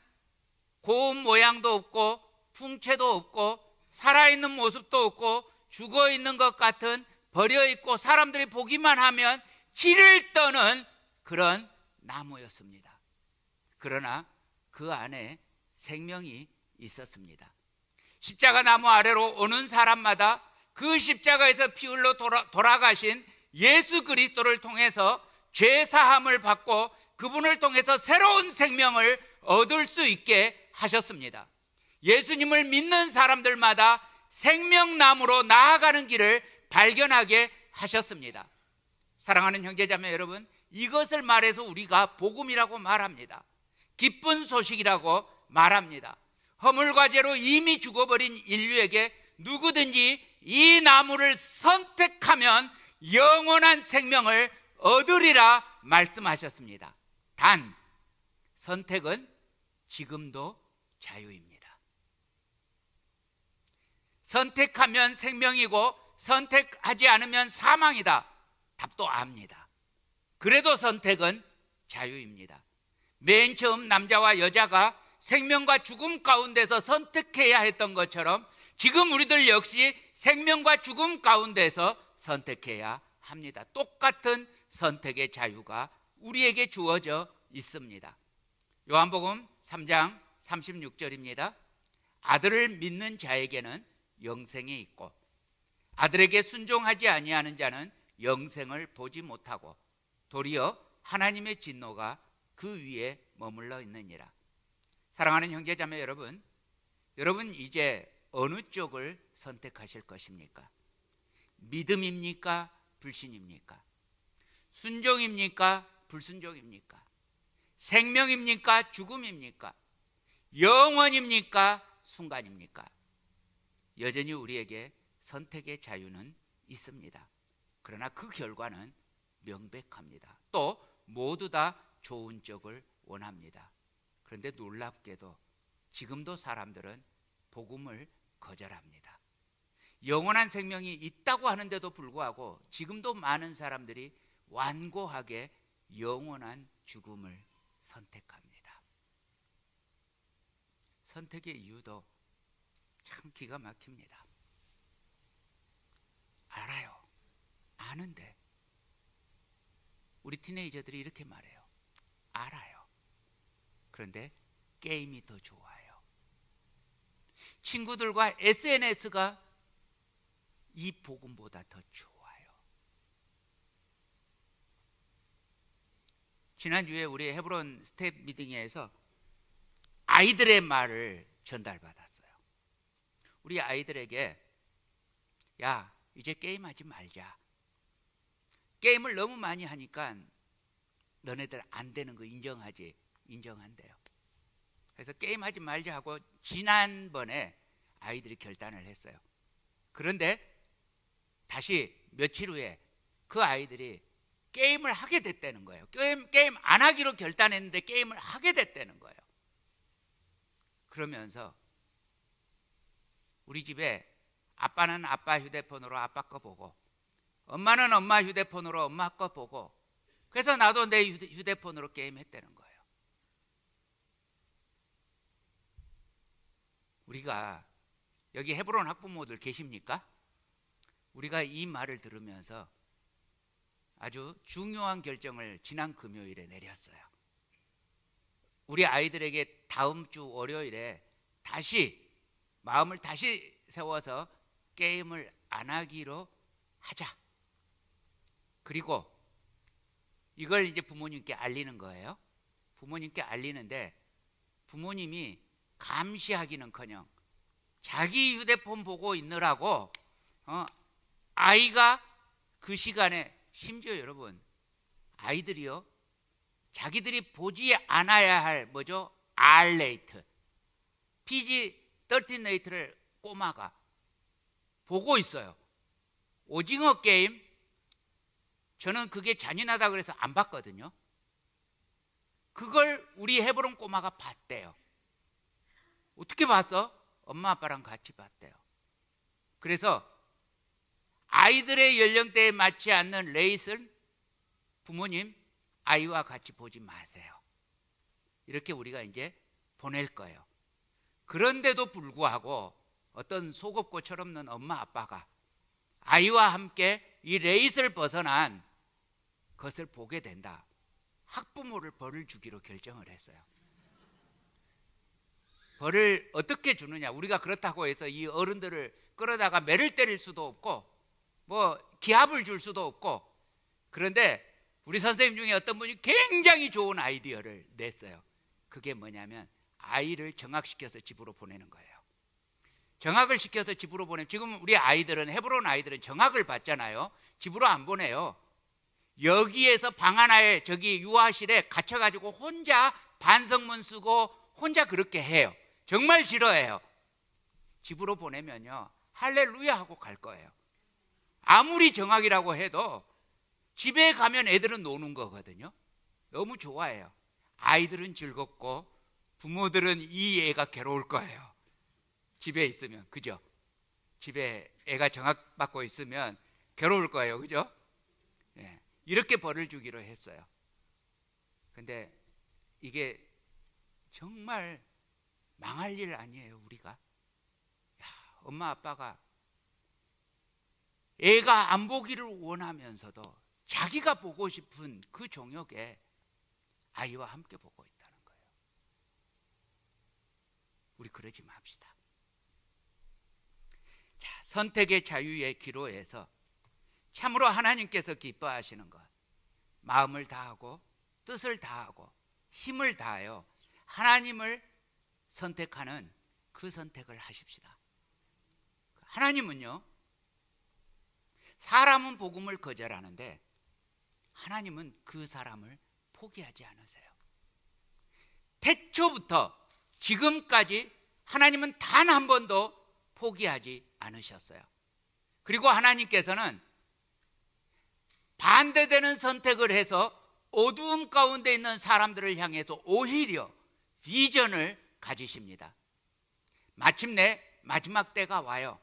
고운 모양도 없고 풍채도 없고 살아있는 모습도 없고 죽어있는 것 같은, 버려있고 사람들이 보기만 하면 질을 떠는 그런 나무였습니다. 그러나 그 안에 생명이 있었습니다. 십자가 나무 아래로 오는 사람마다 그 십자가에서 피 흘러 돌아가신 예수 그리스도를 통해서 죄 사함을 받고 그분을 통해서 새로운 생명을 얻을 수 있게 하셨습니다. 예수님을 믿는 사람들마다 생명나무로 나아가는 길을 발견하게 하셨습니다. 사랑하는 형제자매 여러분, 이것을 말해서 우리가 복음이라고 말합니다. 기쁜 소식이라고 말합니다. 허물과 죄로 이미 죽어버린 인류에게 누구든지 이 나무를 선택하면 영원한 생명을 얻으리라 말씀하셨습니다. 단, 선택은 지금도 자유입니다. 선택하면 생명이고 선택하지 않으면 사망이다. 답도 압니다. 그래도 선택은 자유입니다. 맨 처음 남자와 여자가 생명과 죽음 가운데서 선택해야 했던 것처럼 지금 우리들 역시 생명과 죽음 가운데서 선택해야 합니다. 똑같은 선택의 자유가 우리에게 주어져 있습니다. 요한복음 3장 36절입니다. 아들을 믿는 자에게는 영생이 있고 아들에게 순종하지 아니하는 자는 영생을 보지 못하고 도리어 하나님의 진노가 그 위에 머물러 있느니라. 사랑하는 형제자매 여러분, 여러분 이제 어느 쪽을 선택하실 것입니까? 믿음입니까? 불신입니까? 순종입니까? 불순종입니까? 생명입니까? 죽음입니까? 영원입니까? 순간입니까? 여전히 우리에게 선택의 자유는 있습니다. 그러나 그 결과는 명백합니다. 또 모두 다 좋은 쪽을 원합니다. 그런데 놀랍게도 지금도 사람들은 복음을 거절합니다. 영원한 생명이 있다고 하는데도 불구하고 지금도 많은 사람들이 완고하게 영원한 죽음을 선택합니다. 선택의 이유도 참 기가 막힙니다. 알아요. 아는데 우리 티네이저들이 이렇게 말해요. 알아요. 그런데 게임이 더 좋아요. 친구들과 SNS가 이 복음보다 더 좋아요. 지난주에 우리 헤브론 스텝 미팅에서 아이들의 말을 전달받았어요. 우리 아이들에게 야, 이제 게임하지 말자. 게임을 너무 많이 하니까 너네들 안 되는 거 인정하지? 인정한대요. 그래서 게임하지 말자 하고 지난번에 아이들이 결단을 했어요. 그런데 다시 며칠 후에 그 아이들이 게임을 하게 됐다는 거예요. 게임 안 하기로 결단했는데 게임을 하게 됐다는 거예요. 그러면서 우리 집에 아빠는 아빠 휴대폰으로 아빠 거 보고 엄마는 엄마 휴대폰으로 엄마 거 보고 그래서 나도 내 휴대폰으로 게임했다는 거예요. 우리가 여기 헤브론 학부모들 계십니까? 우리가 이 말을 들으면서 아주 중요한 결정을 지난 금요일에 내렸어요. 우리 아이들에게 다음 주 월요일에 다시 마음을 다시 세워서 게임을 안 하기로 하자. 그리고 이걸 이제 부모님께 알리는 거예요. 부모님께 알리는데 부모님이 감시하기는커녕 자기 휴대폰 보고 있느라고 아이가 그 시간에 심지어 여러분 아이들이요 자기들이 보지 않아야 할 뭐죠? R레이트 PG-13레이트를 꼬마가 보고 있어요. 오징어 게임 저는 그게 잔인하다 그래서 안 봤거든요. 그걸 우리 헤브론 꼬마가 봤대요. 어떻게 봤어? 엄마 아빠랑 같이 봤대요. 그래서 아이들의 연령대에 맞지 않는 레이스를 부모님 아이와 같이 보지 마세요. 이렇게 우리가 이제 보낼 거예요. 그런데도 불구하고 어떤 속없고 철없는 엄마 아빠가 아이와 함께 이 레이스를 벗어난 것을 보게 된다. 학부모를 벌을 주기로 결정을 했어요. 벌을 어떻게 주느냐? 우리가 그렇다고 해서 이 어른들을 끌어다가 매를 때릴 수도 없고 뭐 기합을 줄 수도 없고 그런데 우리 선생님 중에 어떤 분이 굉장히 좋은 아이디어를 냈어요. 그게 뭐냐면 아이를 정학시켜서 집으로 보내는 거예요. 정학을 시켜서 집으로 보내면 지금 우리 아이들은 헤브론 아이들은 정학을 받잖아요. 집으로 안 보내요. 여기에서 방 하나에 저기 유아실에 갇혀가지고 혼자 반성문 쓰고 혼자 그렇게 해요. 정말 싫어해요. 집으로 보내면요 할렐루야 하고 갈 거예요. 아무리 정학이라고 해도 집에 가면 애들은 노는 거거든요. 너무 좋아해요. 아이들은 즐겁고 부모들은 이 애가 괴로울 거예요. 집에 있으면 그죠? 집에 애가 정학받고 있으면 괴로울 거예요. 그죠? 예, 이렇게 벌을 주기로 했어요. 근데 이게 정말 망할 일 아니에요. 우리가 엄마 아빠가 애가 안 보기를 원하면서도 자기가 보고 싶은 그 종역에 아이와 함께 보고 있다는 거예요. 우리 그러지 맙시다. 자, 선택의 자유의 기로에서 참으로 하나님께서 기뻐하시는 것, 마음을 다하고 뜻을 다하고 힘을 다하여 하나님을 선택하는 그 선택을 하십시다. 하나님은요, 사람은 복음을 거절하는데 하나님은 그 사람을 포기하지 않으세요. 태초부터 지금까지 하나님은 단 한 번도 포기하지 않으셨어요. 그리고 하나님께서는 반대되는 선택을 해서 어두운 가운데 있는 사람들을 향해서 오히려 비전을 가지십니다. 마침내 마지막 때가 와요.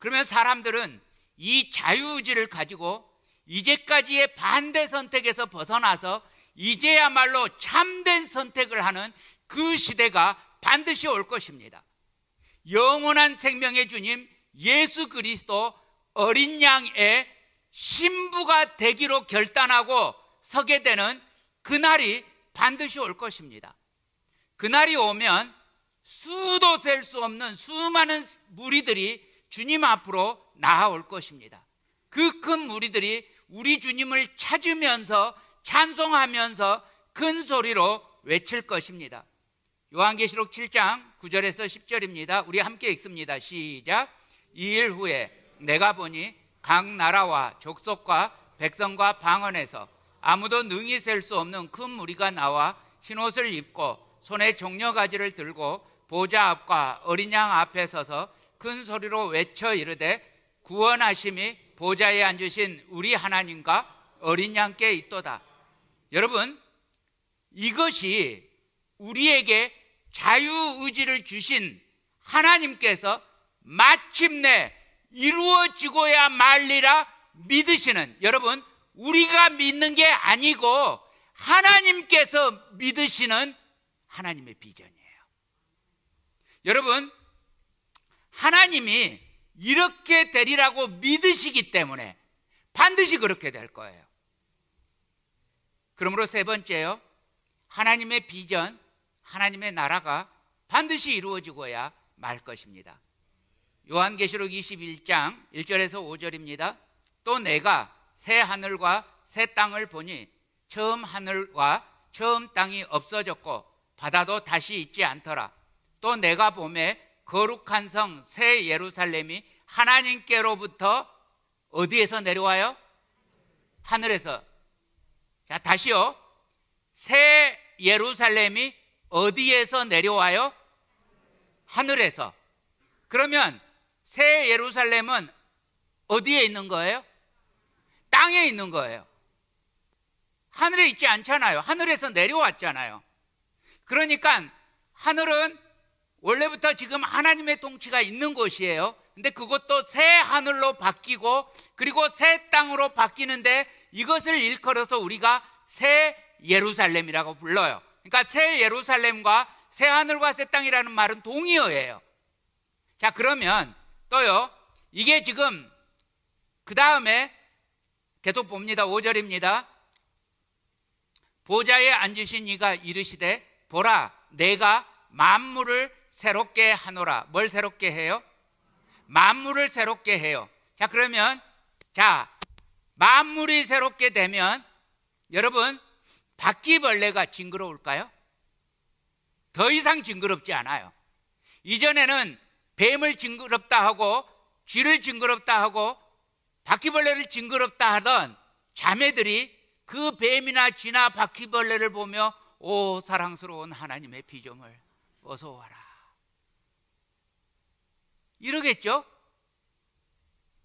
그러면 사람들은 이 자유의지를 가지고 이제까지의 반대 선택에서 벗어나서 이제야말로 참된 선택을 하는 그 시대가 반드시 올 것입니다. 영원한 생명의 주님 예수 그리스도 어린 양의 신부가 되기로 결단하고 서게 되는 그날이 반드시 올 것입니다. 그날이 오면 수도 셀 수 없는 수많은 무리들이 주님 앞으로 나아올 것입니다. 그 큰 무리들이 우리 주님을 찾으면서 찬송하면서 큰 소리로 외칠 것입니다. 요한계시록 7장 9절에서 10절입니다. 우리 함께 읽습니다. 시작. 2일 후에 내가 보니 각 나라와 족속과 백성과 방언에서 아무도 능히 셀 수 없는 큰 무리가 나와 흰옷을 입고 손에 종려가지를 들고 보좌 앞과 어린 양 앞에 서서 큰 소리로 외쳐 이르되 구원하심이 보좌에 앉으신 우리 하나님과 어린 양께 있도다. 여러분, 이것이 우리에게 자유의지를 주신 하나님께서 마침내 이루어지고야 말리라 믿으시는, 여러분, 우리가 믿는 게 아니고 하나님께서 믿으시는 하나님의 비전이에요. 여러분, 하나님이 이렇게 되리라고 믿으시기 때문에 반드시 그렇게 될 거예요. 그러므로 세 번째요, 하나님의 비전, 하나님의 나라가 반드시 이루어지고야 말 것입니다. 요한계시록 21장 1절에서 5절입니다. 또 내가 새 하늘과 새 땅을 보니 처음 하늘과 처음 땅이 없어졌고 바다도 다시 있지 않더라. 또 내가 보매 거룩한 성 새 예루살렘이 하나님께로부터 어디에서 내려와요? 하늘에서. 자, 다시요. 새 예루살렘이 어디에서 내려와요? 하늘에서. 그러면 새 예루살렘은 어디에 있는 거예요? 땅에 있는 거예요. 하늘에 있지 않잖아요. 하늘에서 내려왔잖아요. 그러니까 하늘은 원래부터 지금 하나님의 통치가 있는 곳이에요. 근데 그것도 새 하늘로 바뀌고 그리고 새 땅으로 바뀌는데 이것을 일컬어서 우리가 새 예루살렘이라고 불러요. 그러니까 새 예루살렘과 새 하늘과 새 땅이라는 말은 동의어예요. 자, 그러면 또요, 이게 지금 그 다음에 계속 봅니다. 5절입니다. 보좌에 앉으신 이가 이르시되 보라, 내가 만물을 새롭게 하노라. 뭘 새롭게 해요? 만물을 새롭게 해요. 자, 그러면 만물이 새롭게 되면 여러분, 바퀴벌레가 징그러울까요? 더 이상 징그럽지 않아요. 이전에는 뱀을 징그럽다 하고 쥐를 징그럽다 하고 바퀴벌레를 징그럽다 하던 자매들이 그 뱀이나 쥐나 바퀴벌레를 보며 오 사랑스러운 하나님의 피조물 어서 와라 이러겠죠?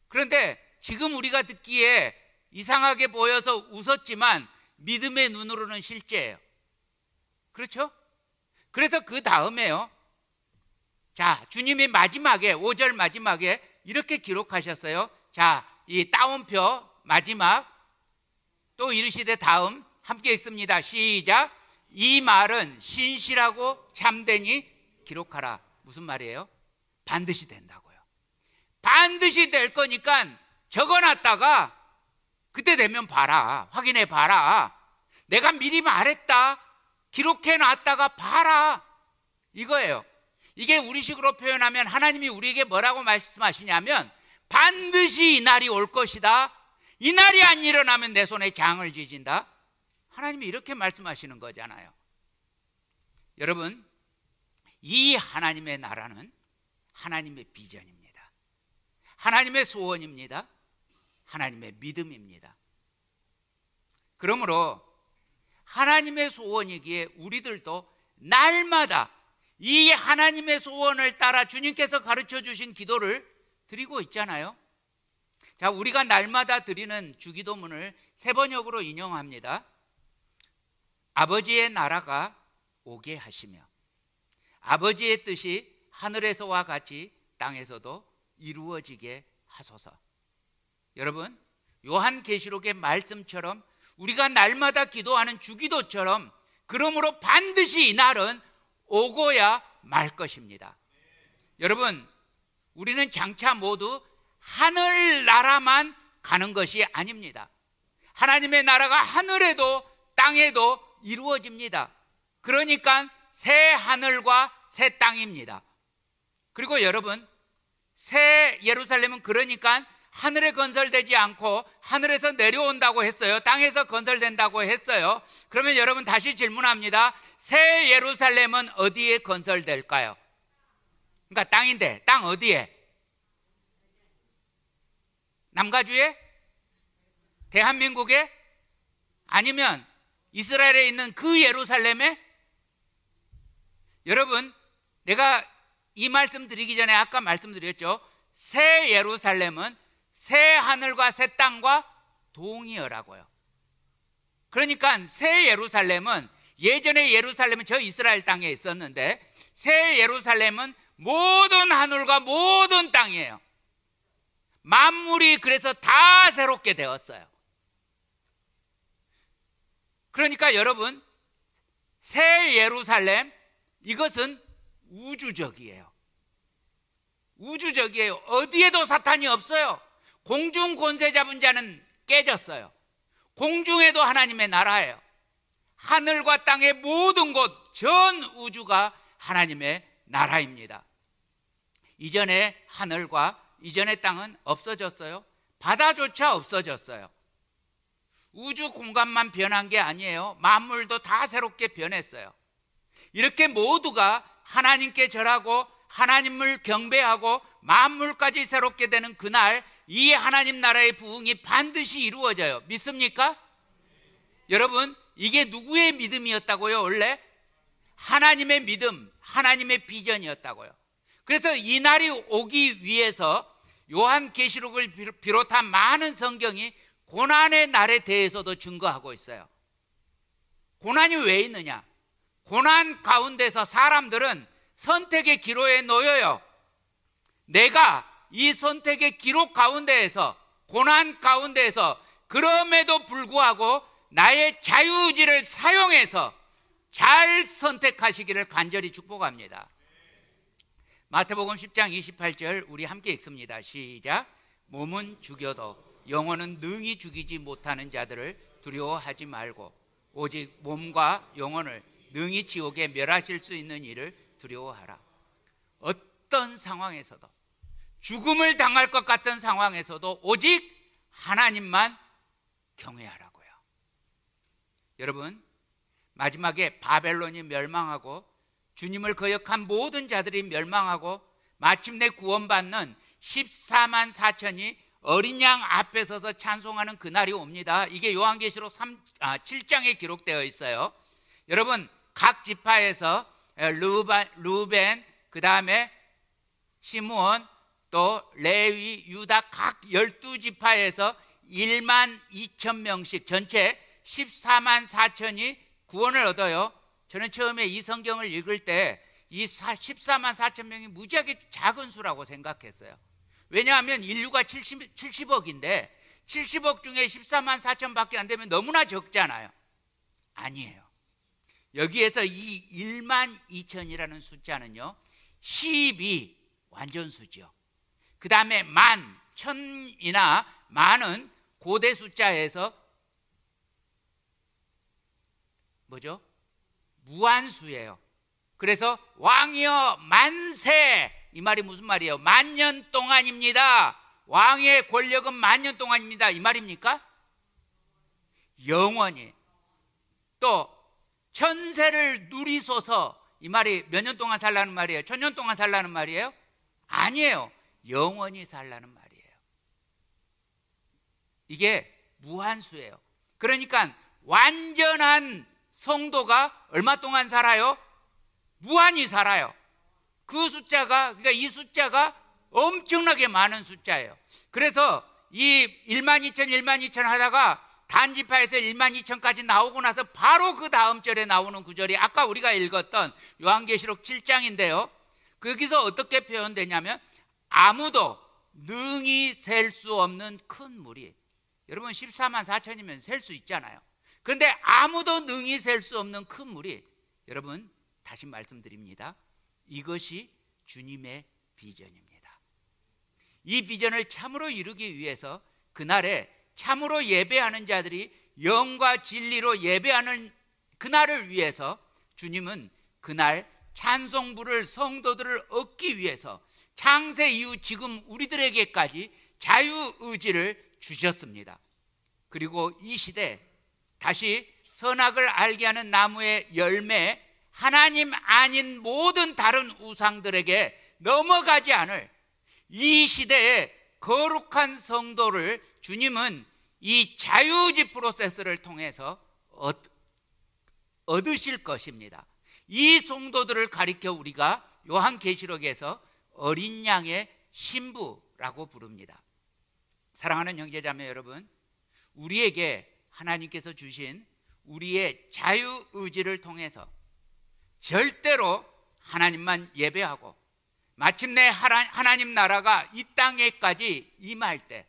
그런데 지금 우리가 듣기에 이상하게 보여서 웃었지만 믿음의 눈으로는 실제예요. 그렇죠? 그래서 그 다음에요, 자, 주님이 마지막에 5절 마지막에 이렇게 기록하셨어요. 자, 이 따옴표 마지막 또 이르시되 다음 함께 읽습니다. 시작. 이 말은 신실하고 참되니 기록하라. 무슨 말이에요? 반드시 된다고요. 반드시 될 거니까 적어놨다가 그때 되면 봐라. 확인해 봐라. 내가 미리 말했다. 기록해놨다가 봐라. 이거예요. 이게 우리식으로 표현하면 하나님이 우리에게 뭐라고 말씀하시냐면 반드시 이 날이 올 것이다. 이 날이 안 일어나면 내 손에 장을 지진다. 하나님이 이렇게 말씀하시는 거잖아요. 여러분, 이 하나님의 나라는 하나님의 비전입니다. 하나님의 소원입니다. 하나님의 믿음입니다. 그러므로 하나님의 소원이기에 우리들도 날마다 이 하나님의 소원을 따라 주님께서 가르쳐 주신 기도를 드리고 있잖아요. 자, 우리가 날마다 드리는 주기도문을 세 번역으로 인용합니다. 아버지의 나라가 오게 하시며 아버지의 뜻이 하늘에서와 같이 땅에서도 이루어지게 하소서. 여러분, 요한계시록의 말씀처럼 우리가 날마다 기도하는 주기도처럼 그러므로 반드시 이 날은 오고야 말 것입니다. 여러분, 우리는 장차 모두 하늘나라만 가는 것이 아닙니다. 하나님의 나라가 하늘에도 땅에도 이루어집니다. 그러니까 새 하늘과 새 땅입니다. 그리고 여러분, 새 예루살렘은 그러니까 하늘에 건설되지 않고 하늘에서 내려온다고 했어요. 땅에서 건설된다고 했어요. 그러면 여러분 다시 질문합니다. 새 예루살렘은 어디에 건설될까요? 그러니까 땅인데, 땅 어디에? 남가주에? 대한민국에? 아니면 이스라엘에 있는 그 예루살렘에? 여러분, 내가 이 말씀 드리기 전에 아까 말씀드렸죠. 새 예루살렘은 새 하늘과 새 땅과 동의어라고요. 그러니까 새 예루살렘은, 예전에 예루살렘은 저 이스라엘 땅에 있었는데 새 예루살렘은 모든 하늘과 모든 땅이에요. 만물이 그래서 다 새롭게 되었어요. 그러니까 여러분, 새 예루살렘, 이것은 우주적이에요. 우주적이에요. 어디에도 사탄이 없어요. 공중 권세 잡은 자는 깨졌어요. 공중에도 하나님의 나라예요. 하늘과 땅의 모든 곳, 전 우주가 하나님의 나라입니다. 이전의 하늘과 이전의 땅은 없어졌어요. 바다조차 없어졌어요. 우주 공간만 변한 게 아니에요. 만물도 다 새롭게 변했어요. 이렇게 모두가 하나님께 절하고 하나님을 경배하고 만물까지 새롭게 되는 그날, 이 하나님 나라의 부흥이 반드시 이루어져요. 믿습니까? 여러분, 이게 누구의 믿음이었다고요? 원래 하나님의 믿음, 하나님의 비전이었다고요. 그래서 이 날이 오기 위해서 요한계시록을 비롯한 많은 성경이 고난의 날에 대해서도 증거하고 있어요. 고난이 왜 있느냐? 고난 가운데서 사람들은 선택의 기로에 놓여요. 내가 이 선택의 기로 가운데에서, 고난 가운데에서 그럼에도 불구하고 나의 자유의지를 사용해서 잘 선택하시기를 간절히 축복합니다. 마태복음 10장 28절 우리 함께 읽습니다. 시작. 몸은 죽여도 영혼은 능히 죽이지 못하는 자들을 두려워하지 말고 오직 몸과 영혼을 능히 지옥에 멸하실 수 있는 이를 두려워하라. 어떤 상황에서도, 죽음을 당할 것 같은 상황에서도 오직 하나님만 경외하라고요. 여러분, 마지막에 바벨론이 멸망하고 주님을 거역한 모든 자들이 멸망하고 마침내 구원받는 14만 4천이 어린 양 앞에 서서 찬송하는 그날이 옵니다. 이게 요한계시록 7장에 기록되어 있어요. 여러분, 각 지파에서 루벤, 그 다음에 시므온, 또 레위, 유다 각 12지파에서 1만 2천 명씩 전체 14만 4천이 구원을 얻어요. 저는 처음에 이 성경을 읽을 때 이 14만 4천 명이 무지하게 작은 수라고 생각했어요. 왜냐하면 인류가 70억인데 70억 중에 14만 4천밖에 안 되면 너무나 적잖아요. 아니에요. 여기에서 이 1만 2천이라는 숫자는요, 10이 완전수죠. 그 다음에 만, 천이나 만은 고대 숫자에서 뭐죠? 무한수예요. 그래서 왕이여 만세, 이 말이 무슨 말이에요? 만년 동안입니다. 왕의 권력은 만년 동안입니다. 이 말입니까? 영원히. 또 천세를 누리소서, 이 말이 몇 년 동안 살라는 말이에요? 1000년 동안 살라는 말이에요? 아니에요. 영원히 살라는 말이에요. 이게 무한수예요. 그러니까 완전한 성도가 얼마 동안 살아요? 무한히 살아요. 그 숫자가, 그러니까 이 숫자가 엄청나게 많은 숫자예요. 그래서 이 12,000, 12,000 하다가 단지파에서 12,000까지 나오고 나서 바로 그 다음 절에 나오는 구절이 아까 우리가 읽었던 요한계시록 7장인데요. 거기서 어떻게 표현되냐면 아무도 능히 셀 수 없는 큰 물이, 여러분 14만 4천이면 셀 수 있잖아요. 그런데 아무도 능히 셀 수 없는 큰 물이, 여러분 다시 말씀드립니다. 이것이 주님의 비전입니다. 이 비전을 참으로 이루기 위해서 그날에 참으로 예배하는 자들이 영과 진리로 예배하는 그날을 위해서 주님은 그날 찬송부를 성도들을 얻기 위해서 창세 이후 지금 우리들에게까지 자유의지를 주셨습니다. 그리고 이 시대 다시 선악을 알게 하는 나무의 열매, 하나님 아닌 모든 다른 우상들에게 넘어가지 않을 이 시대의 거룩한 성도를 주님은 이 자유의지 프로세스를 통해서 얻으실 것입니다. 이 성도들을 가리켜 우리가 요한계시록에서 어린 양의 신부라고 부릅니다. 사랑하는 형제자매 여러분, 우리에게 하나님께서 주신 우리의 자유의지를 통해서 절대로 하나님만 예배하고 마침내 하나님 나라가 이 땅에까지 임할 때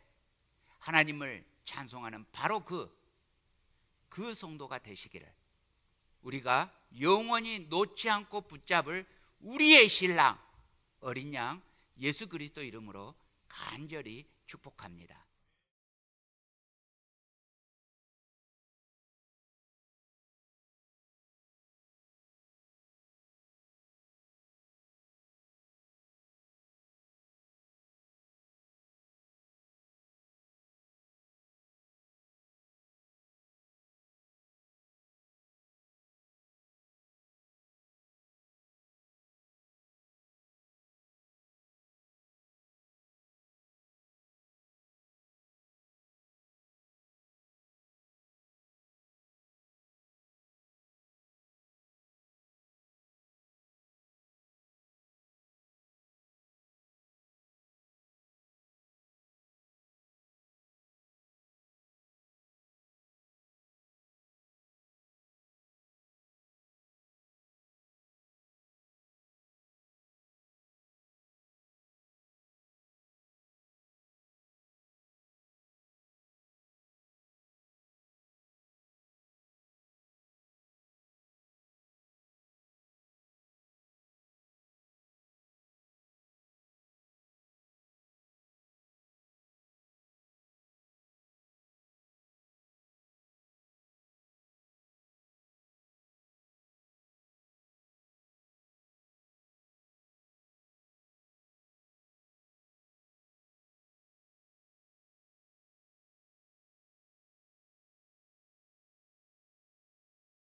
하나님을 찬송하는 바로 그 성도가 되시기를 우리가 영원히 놓지 않고 붙잡을 우리의 신랑 어린 양 예수 그리스도 이름으로 간절히 축복합니다.